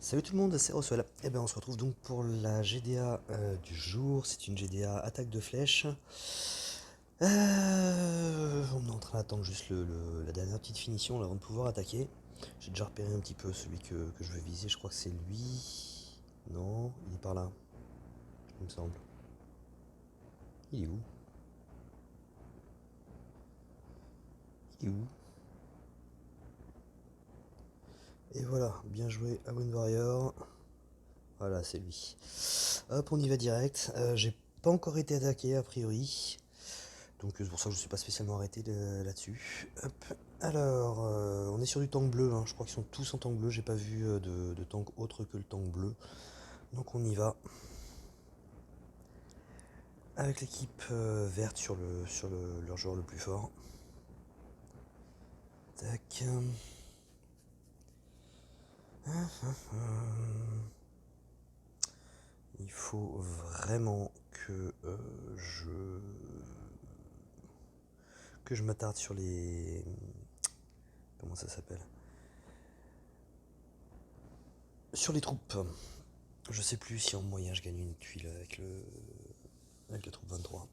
Salut tout le monde, c'est Roswell. Et ben on se retrouve donc pour la GDA du jour. C'est une GDA attaque de flèches. On est en train d'attendre juste la dernière petite finition là, avant de pouvoir attaquer. J'ai déjà repéré un petit peu celui que je veux viser. Je crois que c'est lui. Non, il est par là, il me semble. Il est où? Il est où? Et voilà, bien joué à Wind Warrior. Voilà, c'est lui. Hop, on y va direct. J'ai pas encore été attaqué a priori. Donc c'est pour ça que je ne suis pas spécialement arrêté là-dessus. Hop. Alors, on est sur du tank bleu, hein. Je crois qu'ils sont tous en tank bleu. J'ai pas vu de tank autre que le tank bleu. Donc on y va. Avec l'équipe verte sur leur joueur le plus fort. Tac. Il faut vraiment je que je m'attarde sur les... Comment ça s'appelle? Sur les troupes. Je sais plus si en moyen je gagne une tuile avec la troupe 23.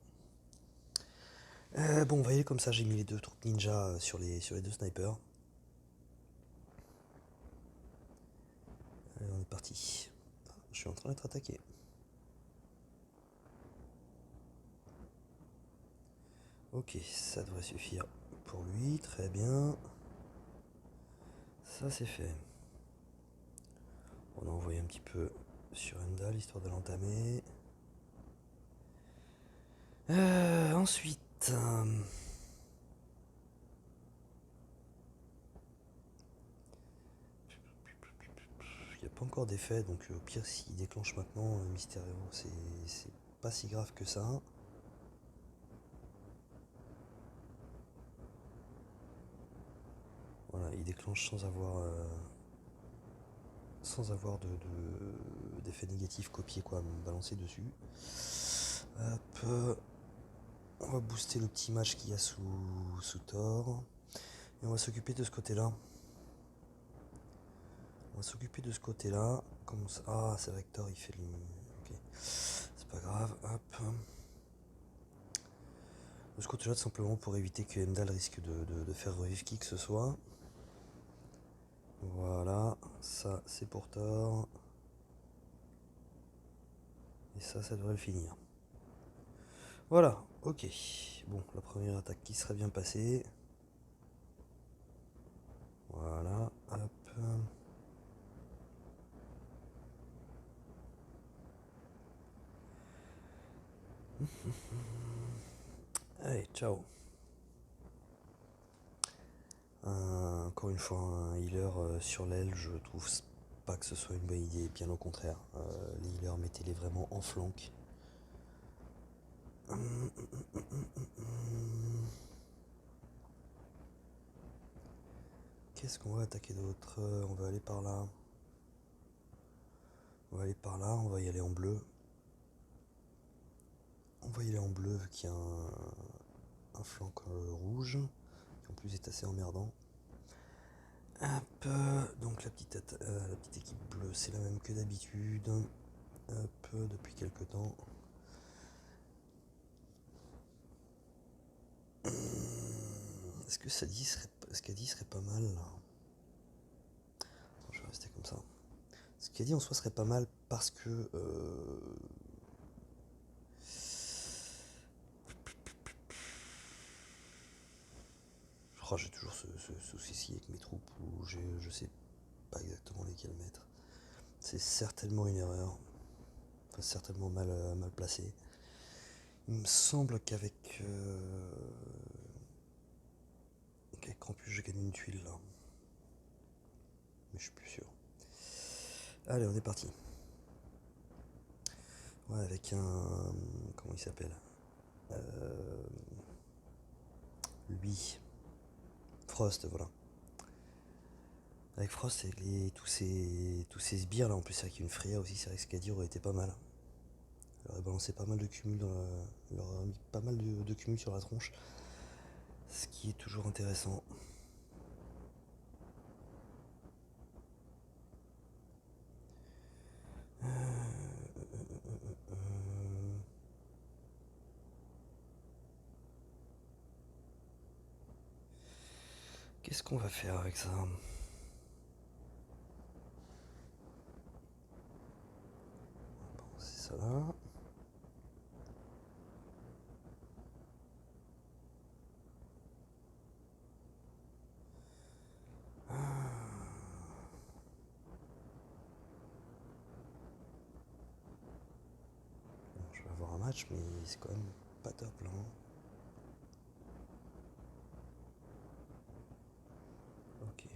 Bon, vous voyez, comme ça, j'ai mis les deux troupes ninja sur les deux snipers. Allez, on est parti. Je suis en train d'être attaqué. Ok, ça devrait suffire pour lui. Très bien. Ça, c'est fait. On a envoyé un petit peu sur Endal, histoire de l'entamer. Ensuite... il n'y a pas encore d'effet, donc au pire, s'il déclenche maintenant, Mysterio, c'est pas si grave que ça. Voilà, il déclenche sans avoir d'effet négatif copié, quoi, à me balancer dessus. Hop, on va booster le petit match qu'il y a sous Thor. Et on va s'occuper de ce côté-là. On va s'occuper de ce côté-là. Comment ça... Ah, c'est vrai que Thor, il fait le... Ok, c'est pas grave, hop. De ce côté-là, tout simplement pour éviter que Heimdall risque de faire revivre qui que ce soit. Voilà, ça c'est pour Thor. Et ça devrait le finir. Voilà, ok. Bon, la première attaque qui serait bien passée. Voilà, hop. Allez, ciao. Encore une fois, un healer sur l'aile, je trouve pas que ce soit une bonne idée, bien au contraire. Les healers, mettez-les vraiment en flanc. Qu'est-ce qu'on va attaquer d'autre? On va aller par là. On va aller par là, on va y aller en bleu. On va y aller en bleu vu qu'il y a un flanc rouge, qui en plus est assez emmerdant. Hop, donc la petite équipe bleue, c'est la même que d'habitude. Hop, depuis quelques temps. Est-ce que ce qu'a dit serait pas mal là? Attends, je vais rester comme ça. Ce qu'il a dit en soi serait pas mal parce que j'ai toujours ce souci avec mes troupes où je sais pas exactement lesquelles mettre. C'est certainement une erreur. Enfin, certainement mal placé. Il me semble qu'avec Campus je gagne une tuile là. Mais je suis plus sûr. Allez, on est parti. Ouais, avec un... Comment il s'appelle? Lui. Frost, voilà. Avec Frost et tous ces sbires là, en plus avec une Freya aussi, c'est vrai que Skadir aurait été pas mal. Il aurait balancé pas mal de cumul il aurait mis pas mal de cumul sur la tronche. Ce qui est toujours intéressant. Qu'est-ce qu'on va faire avec ça? Bon, c'est ça là. Bon, je vais avoir un match, mais c'est quand même pas top là, hein. Ok.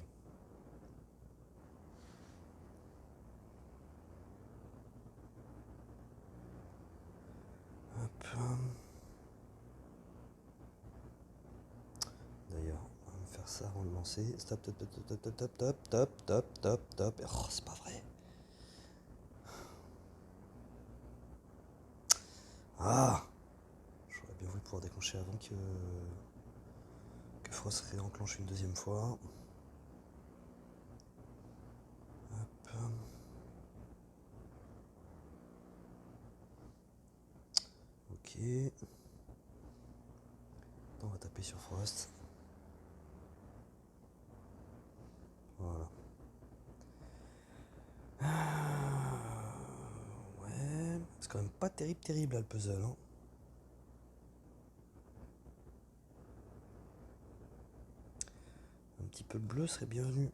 Hop. D'ailleurs, on va faire ça avant de lancer. Stop, top, top, top, top, top, top, top, top, top, top. Oh, c'est pas vrai. Ah! J'aurais bien voulu pouvoir déclencher avant que Frost réenclenche une deuxième fois. Hop. Ok. On va taper sur Frost. Voilà. Ouais. C'est quand même pas terrible là, le puzzle, hein. Un petit peu de bleu serait bienvenu.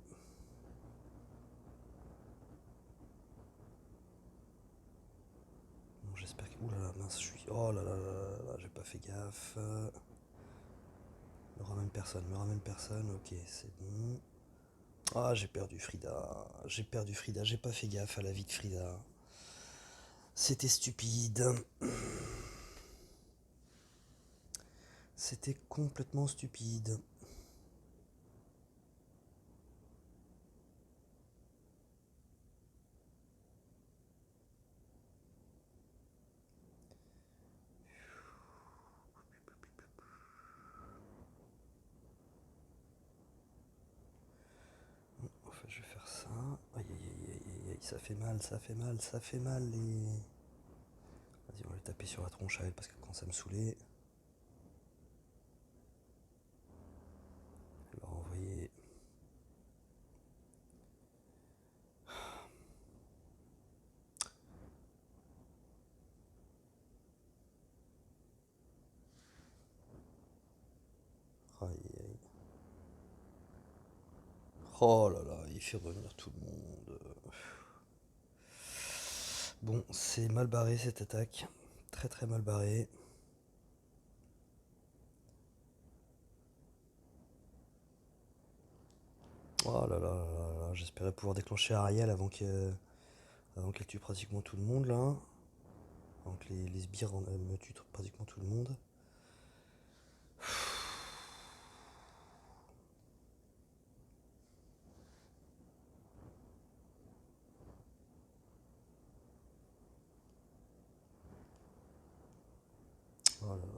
Bon, j'espère que... Ouh là là, mince, je suis... Oh là là là là là, j'ai pas fait gaffe. Me ramène personne, ok, c'est bon. Ah, j'ai perdu Frida. J'ai pas fait gaffe à la vie de Frida. C'était stupide. C'était complètement stupide. En fait, je vais faire ça. Aïe aïe aïe aïe aïe, ça fait mal, ça fait mal, ça fait mal les... Vas-y, on va les taper sur la tronche à elle parce que quand ça me saoulait. Je vais leur envoyer... Aïe aïe aïe. Oh là là, il fait revenir tout le monde. Bon, c'est mal barré cette attaque. Très très mal barré. Oh là là là là, j'espérais pouvoir déclencher Ariel avant qu'elle tue pratiquement tout le monde là. Avant que les sbires me tuent pratiquement tout le monde. Oh là là.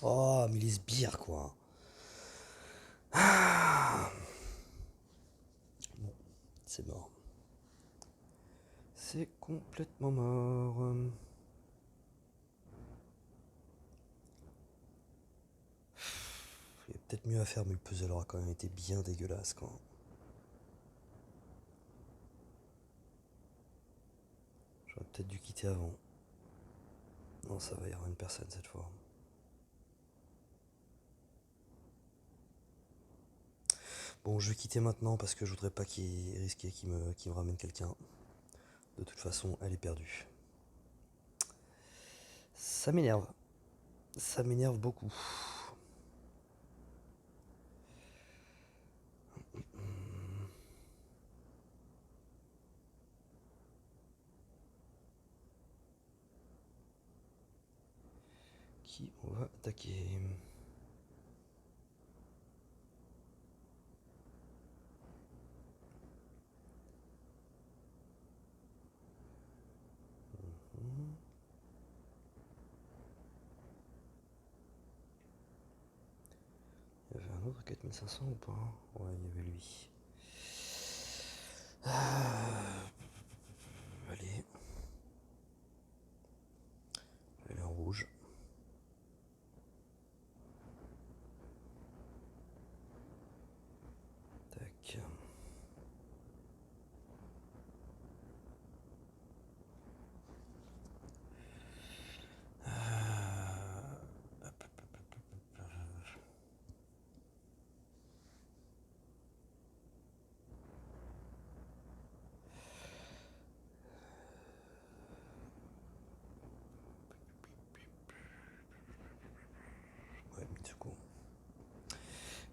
Oh, mais les sbires quoi. Ah. Bon, c'est mort. C'est complètement mort. Il y a peut-être mieux à faire, mais le puzzle aura quand même été bien dégueulasse quoi. J'aurais peut-être dû quitter avant. Non, ça va, y avoir une personne cette fois. Bon, je vais quitter maintenant parce que je voudrais pas qu'il risque qu'il me ramène quelqu'un. De toute façon, elle est perdue. Ça m'énerve. Ça m'énerve beaucoup. Qui on va attaquer? Il y avait un autre 4500 ou pas? Ouais, il y avait lui. Allez. Elle est en rouge.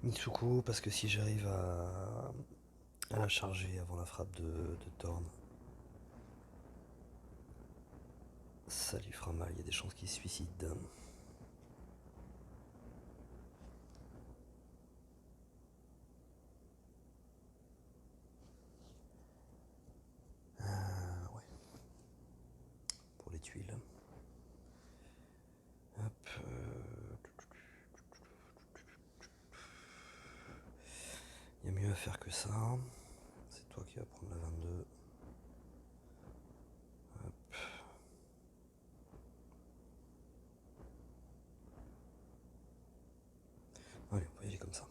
Mitsuko, parce que si j'arrive à la charger avant la frappe de Thorn, ça lui fera mal, il y a des chances qu'il se suicide. Ouais, pour les tuiles. Hop. Il y a mieux à faire que ça. C'est toi qui vas prendre la 22. Hop. Allez, on va y aller comme ça.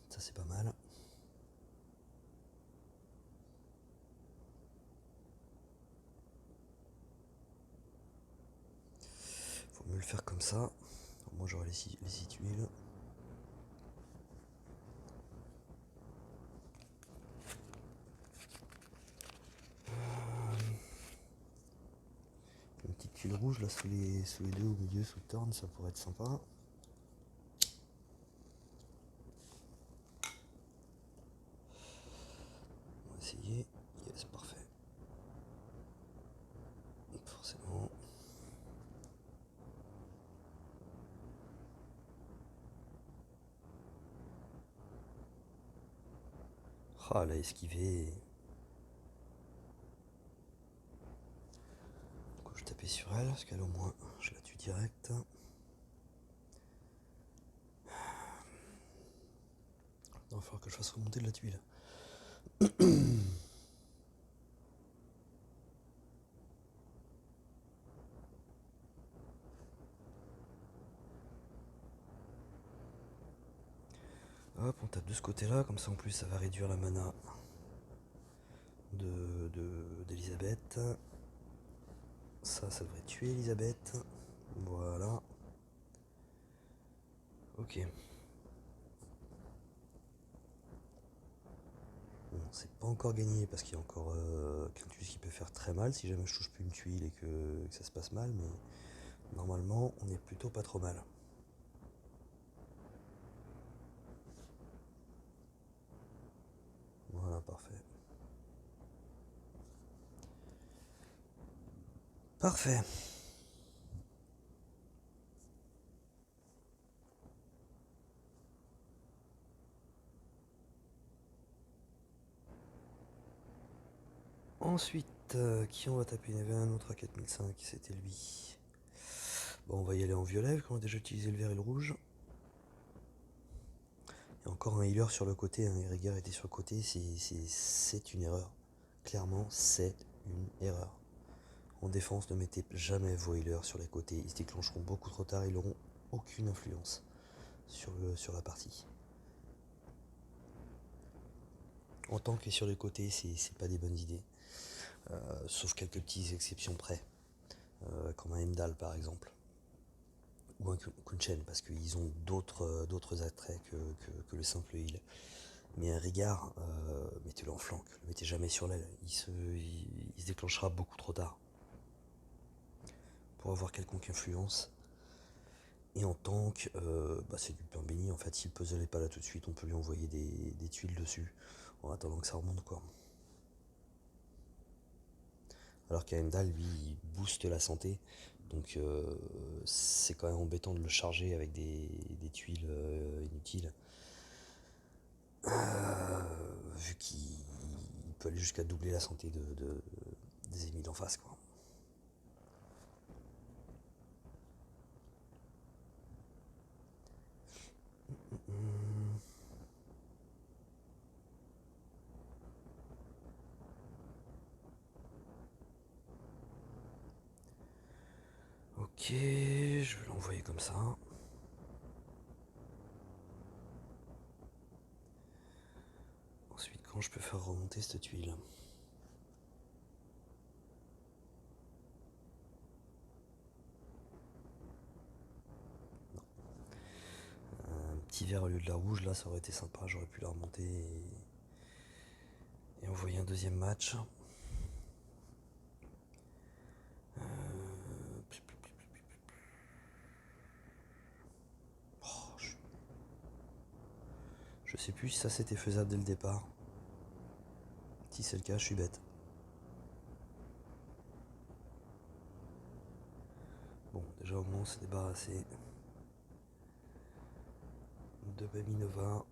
Ça c'est pas mal. Faut mieux le faire comme ça. Moi j'aurai les 6 tuiles. Une petite tuile rouge là sous les deux au milieu, sous Thorn, ça pourrait être sympa. On va essayer. Yes, parfait. Forcément. Ah, elle a esquivé. Donc, je tapais sur elle, parce qu'elle au moins je la tue direct. Il va falloir que je fasse remonter de la tuile. Hop, on tape de ce côté-là, comme ça en plus ça va réduire la mana d'Elisabeth. Ça devrait tuer Elisabeth. Voilà. Ok. Bon, c'est pas encore gagné parce qu'il y a encore Quintus qui peut faire très mal si jamais je touche plus une tuile et que ça se passe mal, mais normalement on est plutôt pas trop mal. Voilà, parfait. Parfait. Ensuite, qui on va taper? Il y avait un autre à 4005, c'était lui. Bon, on va y aller en violet, vu qu'on a déjà utilisé le vert et le rouge. Il y a encore un healer sur le côté, hein. Irrigar était sur le côté, c'est une erreur. Clairement, c'est une erreur. En défense, ne mettez jamais vos healers sur les côtés, ils se déclencheront beaucoup trop tard, ils n'auront aucune influence sur la partie. En tant que sur les côtés, c'est pas des bonnes idées. Sauf quelques petites exceptions près. Comme un Heimdall par exemple. Ou un Kunchen, parce qu'ils ont d'autres attraits que le simple heal. Mais un Rigard, mettez-le en flanc, le mettez jamais sur l'aile. Il se déclenchera beaucoup trop tard pour avoir quelconque influence. Et en tank, c'est du pain béni. En fait, si le puzzle n'est pas là tout de suite, on peut lui envoyer des tuiles dessus en attendant que ça remonte, quoi. Alors qu'Aemdal, lui, il booste la santé. Donc c'est quand même embêtant de le charger avec des tuiles inutiles. Vu qu'il peut aller jusqu'à doubler la santé des ennemis d'en face, quoi. Ok, je vais l'envoyer comme ça. Ensuite, quand je peux faire remonter cette tuile? Un petit vert au lieu de la rouge, là, ça aurait été sympa. J'aurais pu la remonter Et envoyer un deuxième match. Oh, je sais plus si ça c'était faisable dès le départ. Si c'est le cas, je suis bête. Bon, déjà au moins on s'est débarrassé de Baby Nova.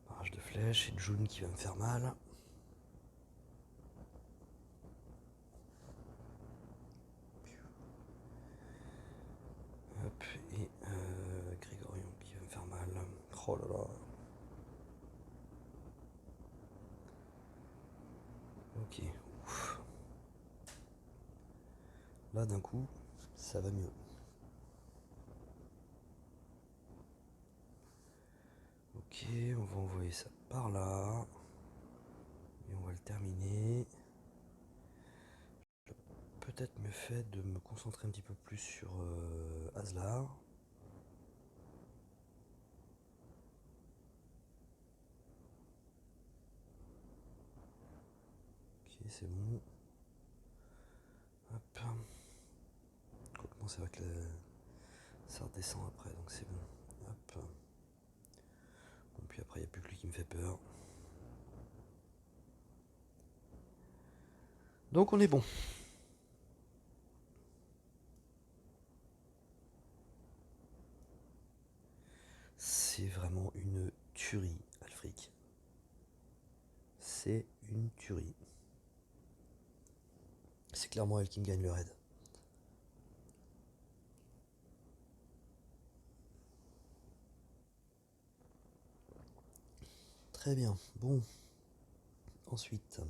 Barrage de flèches et June qui va me faire mal. Hop, et Grégorion qui va me faire mal. Oh là là. Ok, ouf. Là d'un coup, ça va mieux. Ok, on va envoyer ça par là. Et on va le terminer. Peut-être mieux fait de me concentrer un petit peu plus sur Aslar. Ok, c'est bon. Hop. Quoique c'est vrai que ça redescend après, donc c'est bon. Hop. Bon, puis après, il n'y a plus que lui qui me fait peur. Donc on est bon. C'est vraiment une tuerie, Alfric. C'est une tuerie. C'est clairement elle qui me gagne le raid. Très bien. Bon. Ensuite.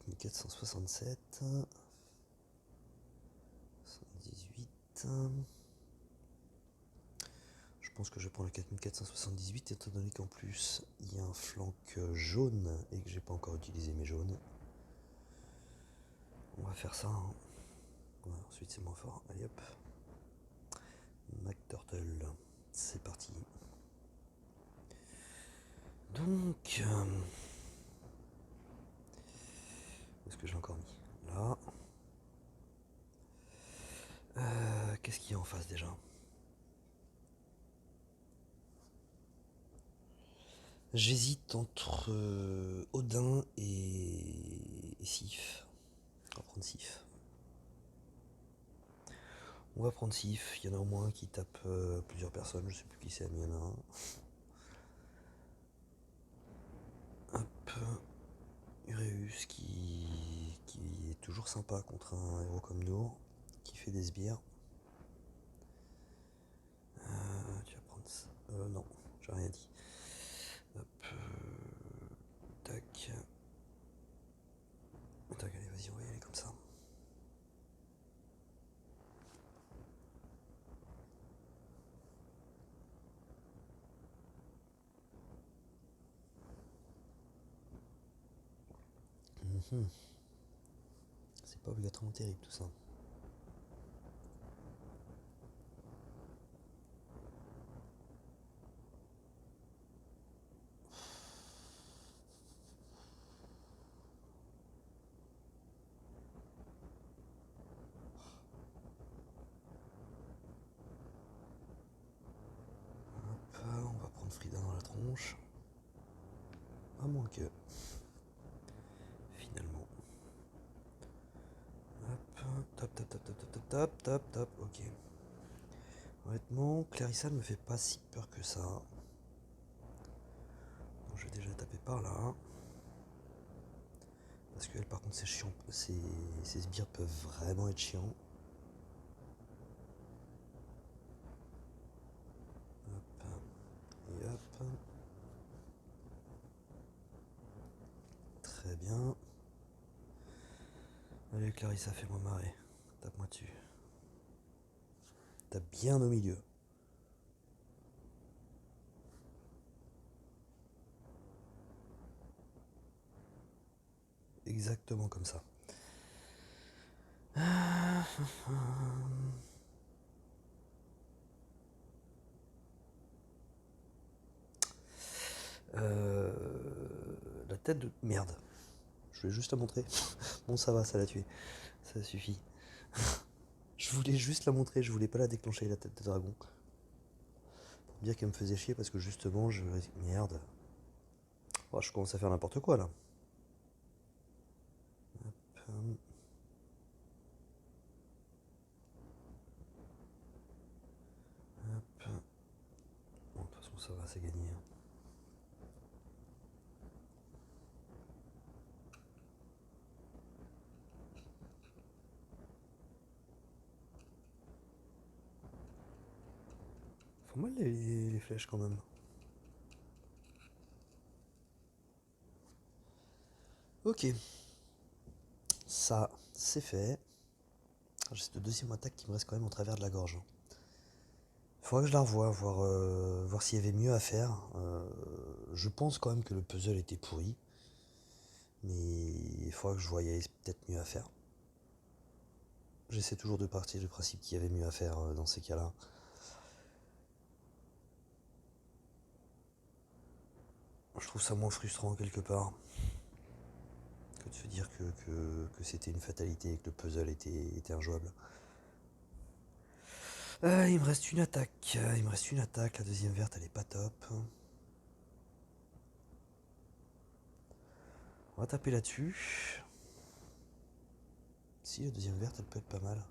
« 4467. 78. Je pense que je vais prendre le 4478 étant donné qu'en plus il y a un flanc jaune et que j'ai pas encore utilisé mes jaunes. On va faire ça. Hein. Ouais, ensuite c'est moins fort. Allez hop. McTurtle. C'est parti. Donc. Où est-ce que j'ai encore mis? Là. Qu'est-ce qu'il y a en face déjà? J'hésite entre Odin et Sif. On va prendre Sif. On va prendre Sif. Il y en a au moins un qui tape plusieurs personnes. Je sais plus qui c'est, mais il y en a un. Hop. Ureus qui est toujours sympa contre un héros comme Nour. Qui fait des sbires. Tu vas prendre ça. Non, j'ai rien dit. Hop. Tac. Tac, allez, vas-y, on va y aller comme ça. C'est pas obligatoirement terrible tout ça. Hop, on va prendre Frida dans la tronche. À moins que. Finalement. Hop, top, top, top, top, top, top, top, top, ok. Honnêtement, Clarissa ne me fait pas si peur que ça. Donc, je vais déjà taper par là. Parce qu'elle, par contre, c'est chiant. Ces sbires peuvent vraiment être chiants. Hop, et hop. Très bien. Allez, Clarissa, fais-moi marrer. Tape-moi dessus. Tape bien au milieu. exactement comme ça. Euh, la tête de... Merde. Je voulais juste la montrer. Bon, ça va, ça l'a tué. Ça suffit. Je voulais juste la montrer, je voulais pas la déclencher, la tête de dragon. Pour dire qu'elle me faisait chier parce que justement, je... Merde. Oh, je commence à faire n'importe quoi, là. Hum, hop. Bon, de toute façon, ça va, c'est gagné. Faut mal les flèches quand même. Ok. Ça, c'est fait. J'ai cette deuxième attaque qui me reste quand même en travers de la gorge. Faudrait que je la revoie, voir s'il y avait mieux à faire. Je pense quand même que le puzzle était pourri. Mais il faudra que je voie, il y avait peut-être mieux à faire. J'essaie toujours de partir du principe qu'il y avait mieux à faire dans ces cas-là. Je trouve ça moins frustrant quelque part que de se dire que c'était une fatalité et que le puzzle était injouable. Il me reste une attaque. La deuxième verte, elle est pas top. On va taper là-dessus. Si, la deuxième verte, elle peut être pas mal.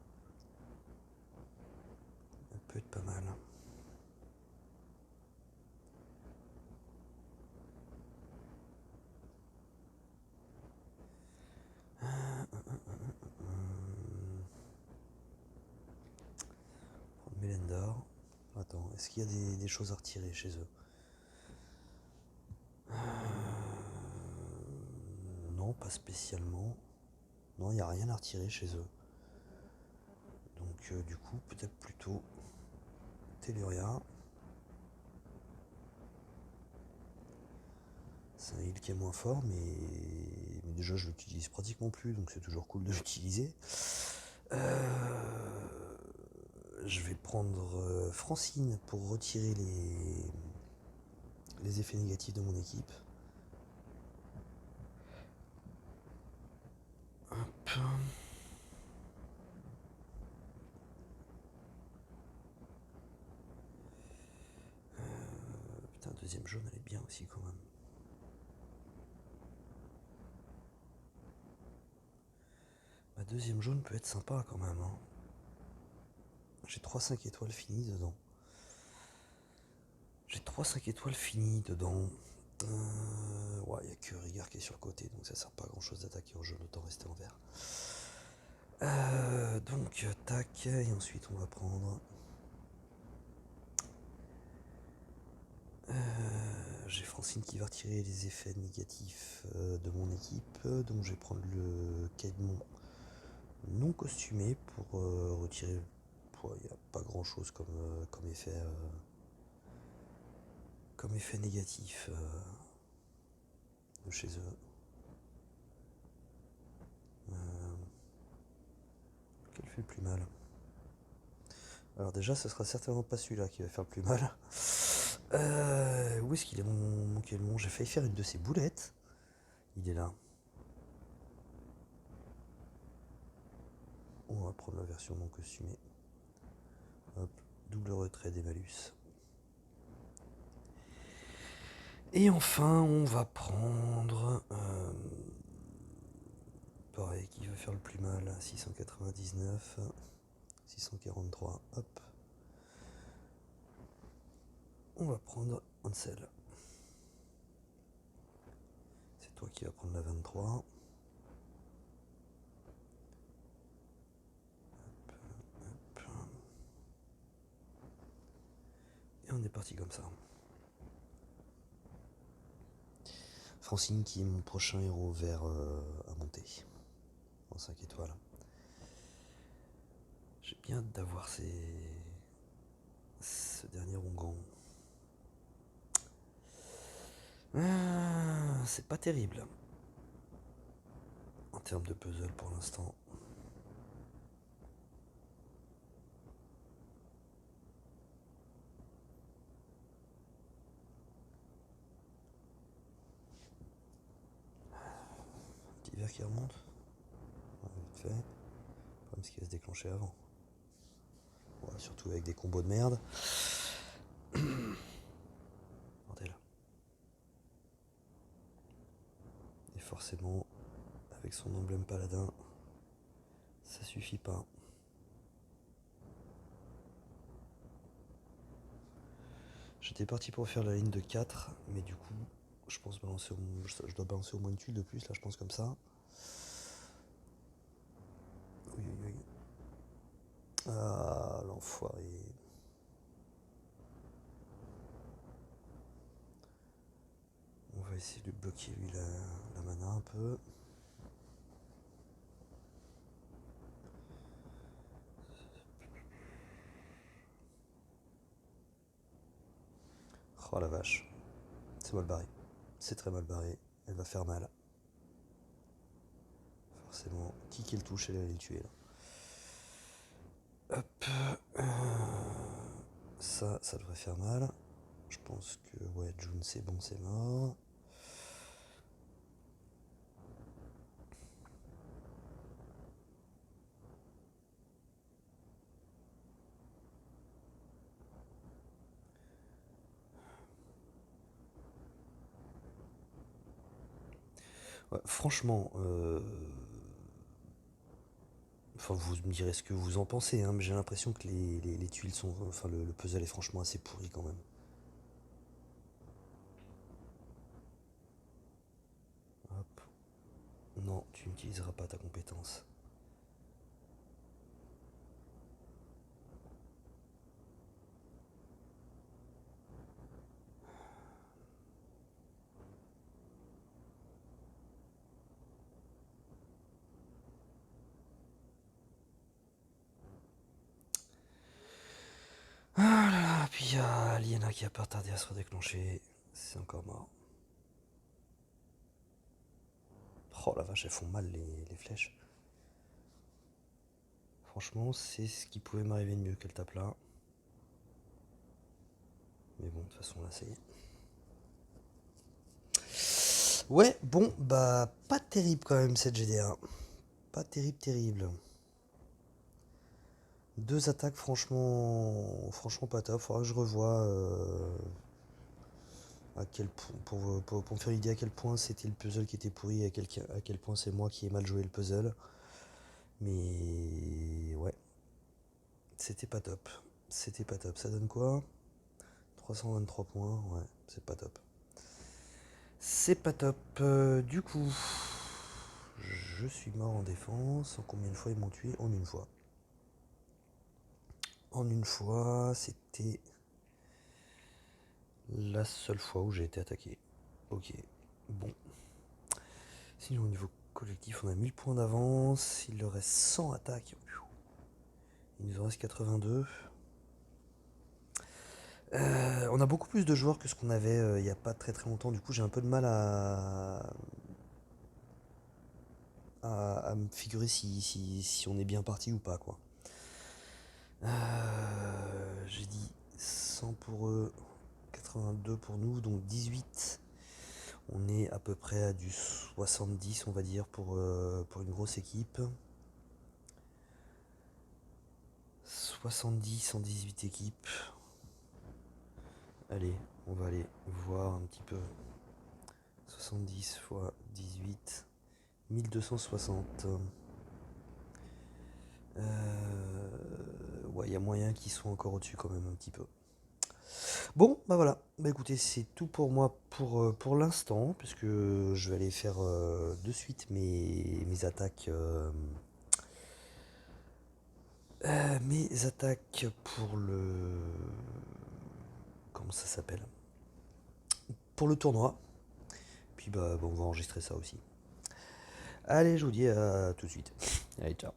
Elle peut être pas mal. Prendre Mélendor. Attends, est-ce qu'il y a des choses à retirer chez eux? Non, pas spécialement. Non, il n'y a rien à retirer chez eux. Donc du coup, peut-être plutôt Telluria. C'est un heal qui est moins fort, mais déjà je l'utilise pratiquement plus, donc c'est toujours cool de l'utiliser. Je vais prendre Francine pour retirer les effets négatifs de mon équipe. Hop. Putain, deuxième jaune, elle est bien aussi quand même. Ma deuxième jaune peut être sympa quand même. Hein. J'ai 3-5 étoiles finies dedans. J'ai 3-5 étoiles finies dedans. Ouais, il n'y a que Rigard qui est sur le côté, donc ça sert pas à grand chose d'attaquer en jaune, autant rester en vert. Donc, tac, et ensuite on va prendre. J'ai Francine qui va retirer les effets négatifs de mon équipe, donc je vais prendre le Caïdemon non costumé pour retirer. Il n'y a pas grand chose comme effet négatif de chez eux. Quel fait le plus mal? Alors déjà, ce sera certainement pas celui-là qui va faire le plus mal. Où est-ce qu'il est mon Caïdemon? J'ai failli faire une de ses boulettes. Il est là. On va prendre la version non costumée. Hop, double retrait des malus. Et enfin, on va prendre. Pareil, qui va faire le plus mal. 699. 643. Hop. On va prendre Ansel. C'est toi qui vas prendre la 23. Hop, hop. Et on est parti comme ça. Francine qui est mon prochain héros vert à monter. En 5 étoiles. J'ai bien hâte d'avoir ce dernier ongan. C'est pas terrible. termes de puzzle pour l'instant. Petit verre qui remonte. Ouais, vite fait. Le problème c'est qu'il va se déclencher avant. Ouais, surtout avec des combos de merde. Bordel. Et forcément, avec son emblème paladin, ça suffit pas. J'étais parti pour faire la ligne de 4, mais du coup, je pense balancer je dois balancer au moins une tuile de plus, là je pense comme ça. Oui, oui, oui. Ah, l'enfoiré. On va essayer de bloquer lui la mana un peu. Oh la vache. C'est mal barré. C'est très mal barré. Elle va faire mal. Forcément, qui qu'elle touche, elle va le tuer là. Hop. Ça devrait faire mal. Je pense que ouais, June c'est bon, c'est mort. Ouais, franchement, enfin, vous me direz ce que vous en pensez, hein, mais j'ai l'impression que les tuiles sont. Enfin, le puzzle est franchement assez pourri quand même. Hop. Non, tu n'utiliseras pas ta compétence. Ah là là, puis il y a Liena qui a pas tardé à se redéclencher. C'est encore mort. Oh la vache, elles font mal les flèches. Franchement, c'est ce qui pouvait m'arriver de mieux qu'elle tape là. Mais bon, de toute façon, là, ça y est. Ouais, bon, bah, pas terrible quand même cette GDA. Pas terrible, terrible. Deux attaques, franchement pas top. Faudra que je revoie à quel point, pour me faire l'idée à quel point c'était le puzzle qui était pourri, à quel point c'est moi qui ai mal joué le puzzle. Mais ouais, c'était pas top. C'était pas top. Ça donne quoi? 323 points, ouais, c'est pas top. C'est pas top. Du coup, je suis mort en défense. En combien de fois ils m'ont tué? En une fois. En une fois, c'était la seule fois où j'ai été attaqué. Ok, bon. Sinon, au niveau collectif, on a 1000 points d'avance. Il leur reste 100 attaques. Il nous en reste 82. On a beaucoup plus de joueurs que ce qu'on avait il n'y a pas très très longtemps. Du coup, j'ai un peu de mal à me figurer si on est bien parti ou pas, quoi. J'ai dit 100 pour eux, 82 pour nous, donc 18. On est à peu près à du 70, on va dire, pour une grosse équipe. 70 en 18 équipes. Allez, on va aller voir un petit peu. 70 fois 18, 1260. Ouais, il y a moyen qu'ils soient encore au-dessus quand même un petit peu. Bon, bah voilà. Bah écoutez, c'est tout pour moi pour l'instant, puisque je vais aller faire de suite mes attaques. Mes attaques pour le. Comment ça s'appelle? Pour le tournoi. Puis bah, bon, on va enregistrer ça aussi. Allez, je vous dis à tout de suite. Allez, ciao.